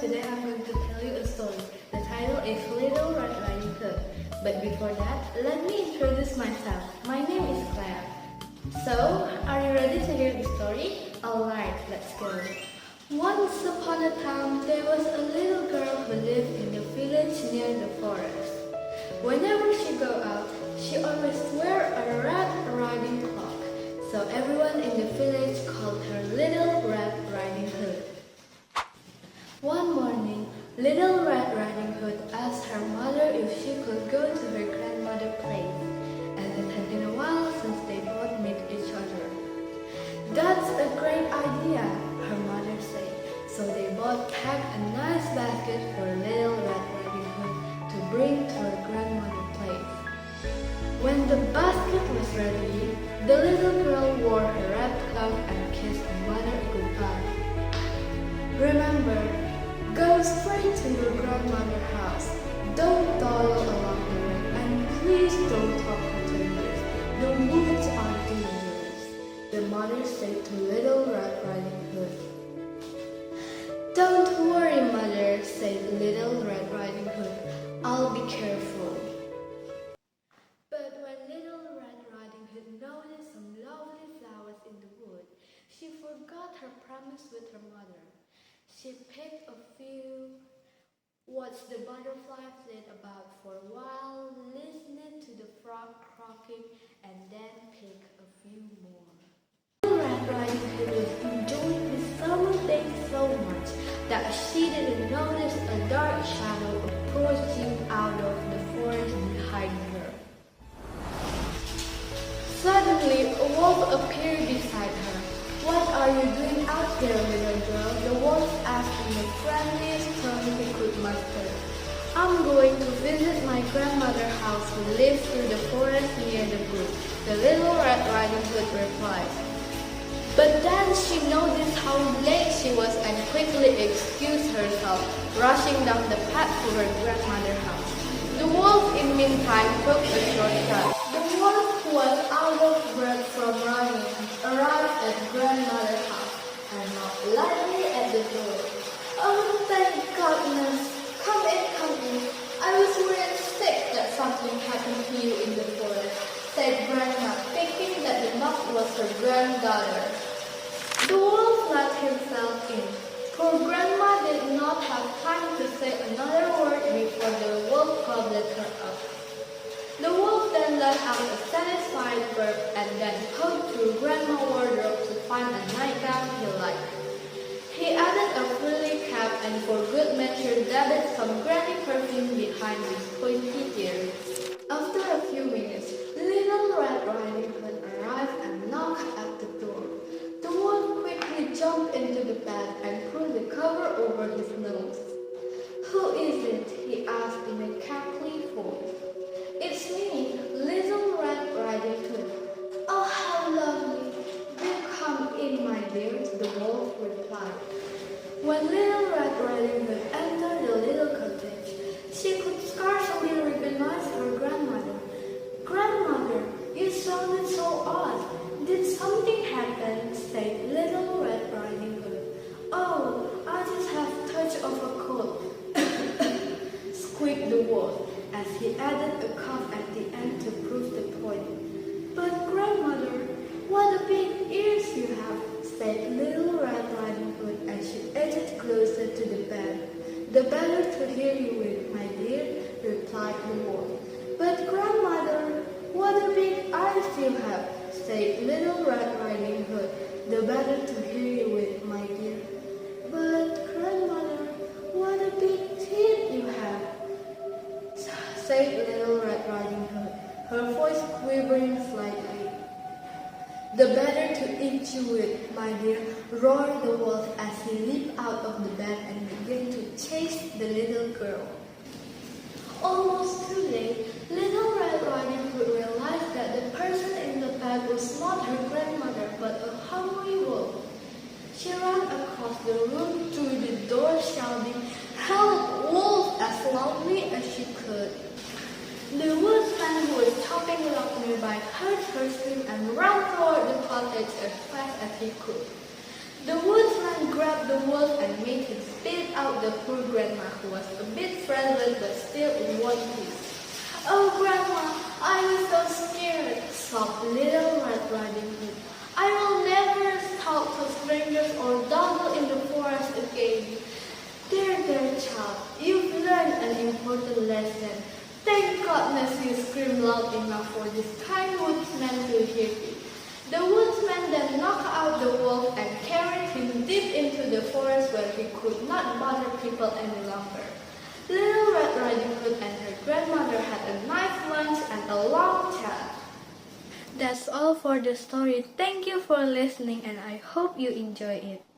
today I'm going to tell you a story. The title is Little Red Riding Hood. But before that, let me introduce myself. My name is Clea. So, are you ready to hear the story? Alright, let's go. Once upon a time, there was a little girl who lived in the village near the forest. Whenever she go out, she always wear a red riding cloak. So everyone in the village called her Little Red Riding Hood. One morning, Little Red Riding Hood asked her mother if she could go to her grandmother's place, as it had been a while since they both met each other. That's a great idea, her mother said, so they both packed a nice basket for Little Red Riding Hood to bring to her grandmother's place. When the basket was ready, the little girl wore her red cloak and kissed her mother goodbye. Remember, go straight to your grandmother's house. Don't dawdle along the way, and please don't talk to strangers. The woods are dangerous, the mother said to Little Red Riding Hood. Don't worry, mother, said Little Red Riding Hood. I'll be careful. But when Little Red Riding Hood noticed some lovely flowers in the wood, she forgot her promise with her mother. She picked a few, watched the butterfly flit about for a while, listened to the frog croaking, and then picked a few more. Little Red Riding Hood was enjoying the summer day so much that she didn't notice a dark shadow approaching out of the forest behind her. Suddenly, a wolf appeared beside her. What are you doing out there, little girl? The wolf asked in the friendliest tone he could muster. I'm going to visit my grandmother's house who lives through the forest near the brook, the Little Red Riding Hood replied. But then she noticed how late she was and quickly excused herself, rushing down the path to her grandmother's house. The wolf, in the meantime, took a shortcut. The wolf, who was out of breath from running, arrived at grandmother's house and knocked lightly at the door. Oh, thank goodness! Come in, come in. I was really sick that something happened to you in the forest, said Grandma, thinking that the knock was her granddaughter. The wolf let himself in, for Grandma did not have time to say another word before the wolf gobbled her up. The wolf then let out a satisfied burp and then poked through Grandma's wardrobe to find a nightgown he liked. He added a frilly cap and for good measure dabbed some granny perfume behind his pointy ears. After a few minutes, Little Red Riding Hood arrived and knocked at the door. The wolf quickly jumped into the bed and pulled the cover over his nose. Who is it? He asked in a cackling voice. It's me, Little Red Riding Hood. Oh, how lovely. Do come in, my dear, the wolf replied. When Little Red Riding Hood entered the little cottage, she could scarcely recognize her grandmother. Grandmother, you sounded so odd. Did something happen? Said Little Red Riding Hood. Oh, I just have a touch of a cold, squeaked the wolf, as he added a cough at the end to prove the point. But grandmother, what a big ears you have, said Little Red Riding Hood as she edged closer to the bed. The better to hear you with, my dear, replied the wolf. But grandmother, what a big eyes you have, said Little Red Riding Hood. The better to hear you with, my dear. But grandmother, what a big teeth you have, said Little Red Riding Hood, her voice quivering slightly. The better to eat you with, my dear, roared the wolf as he leaped out of the bed and began to chase the little girl. Almost too late, Little Red Riding Hood realized that the person in the bed was not her grandmother but a hungry wolf. She ran across the room to the door shouting, "Help, wolf!" as loudly as she could. The woodsman who was chopping log nearby heard her scream and ran toward the cottage as fast as he could. The woodsman grabbed the wolf and made him spit out about the poor grandma who was a bit frazzled but still in one piece. "Oh, Grandma, I was so scared," sobbed Little Red Riding Hood. "I will never talk to strangers or dawdle in the forest again." There, child, you've learned an important lesson. Thank goodness you screamed loud enough for this kind woodsman to hear you. The woodsman then knocked out the wolf and carried him deep into the forest where he could not bother people any longer. Little Red Riding Hood and her grandmother had a nice lunch and a long chat. That's all for the story. Thank you for listening and I hope you enjoy it.